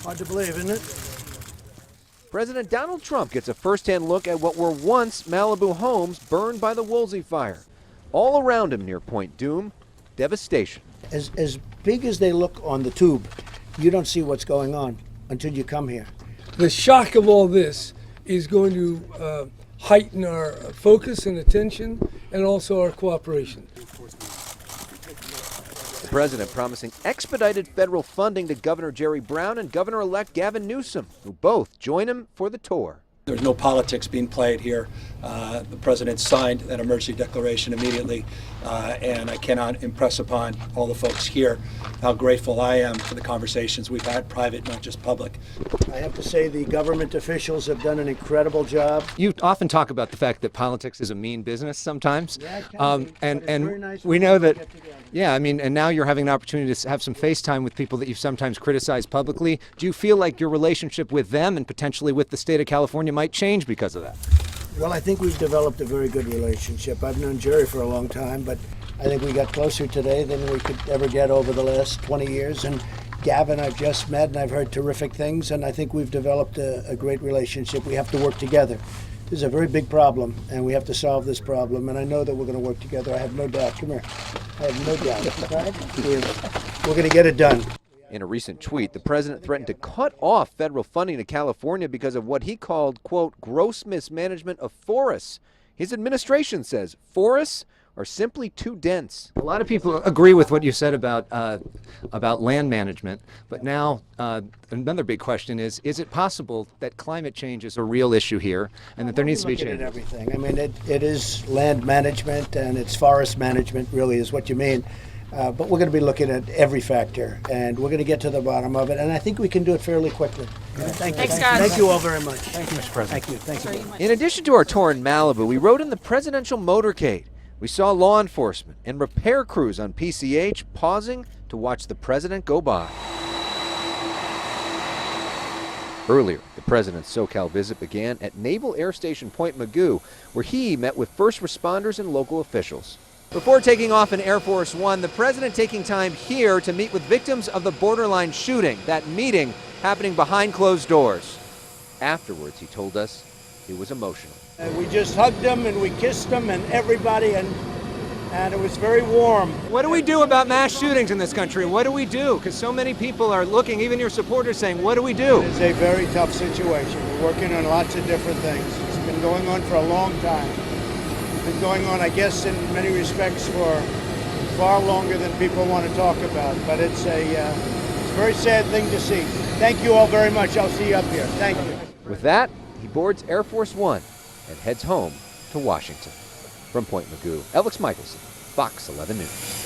Hard to believe, isn't it? President Donald Trump gets a first-hand look at what were once Malibu homes burned by the Woolsey fire. All around him near Point Dume, devastation. As big as they look on the tube, you don't see what's going on until you come here. The shock of all this is going to heighten our focus and attention and also our cooperation. The president promising expedited federal funding to Governor Jerry Brown and Governor-elect Gavin Newsom, who both join him for the tour. There's no politics being played here. The president signed that emergency declaration immediately, and I cannot impress upon all the folks here how grateful I am for the conversations we've had, private, not just public. I have to say the government officials have done an incredible job. You often talk about the fact that politics is a mean business sometimes, and and we know that. Yeah, I mean, and now you're having an opportunity to have some FaceTime with people that you've sometimes criticized publicly. Do you feel like your relationship with them and potentially with the state of California might change because of that? Well, I think we've developed a very good relationship. I've known Jerry for a long time, but I think we got closer today than we could ever get over the last 20 years. And Gavin, I've just met, and I've heard terrific things, and I think we've developed a great relationship. We have to work together. This is a very big problem, and we have to solve this problem, and I know that we're going to work together. I have no doubt. Come here. I have no doubt. Right? We're going to get it done. In a recent tweet, the president threatened to cut off federal funding to California because of what he called, quote, gross mismanagement of forests. His administration says forests are simply too dense. A lot of people agree with what you said about land management, but now another big question is it possible that climate change is a real issue here and that there needs to be change? Everything. I mean, it is land management and it's forest management, really, is what you mean. But we're going to be looking at every factor, and we're going to get to the bottom of it, and I think we can do it fairly quickly. Thank you. Thanks, guys. Thank you all very much. Thank you, Mr. President. Thank you. In addition to our tour in Malibu, we rode in the presidential motorcade. We saw law enforcement and repair crews on PCH pausing to watch the president go by. Earlier, the president's SoCal visit began at Naval Air Station Point Mugu, where he met with first responders and local officials. Before taking off in Air Force One, the president taking time here to meet with victims of the borderline shooting, that meeting happening behind closed doors. Afterwards, he told us it was emotional. We just hugged them and we kissed them and everybody, and it was very warm. What do we do about mass shootings in this country? What do we do? Because so many people are looking, even your supporters saying, what do we do? It's a very tough situation. We're working on lots of different things. It's been going on for a long time. It's been going on, I guess, in many respects for far longer than people want to talk about. But it's a very sad thing to see. Thank you all very much. I'll see you up here. Thank you. With that, he boards Air Force One and heads home to Washington. From Point Mugu, Elex Michaelsen, Fox 11 News.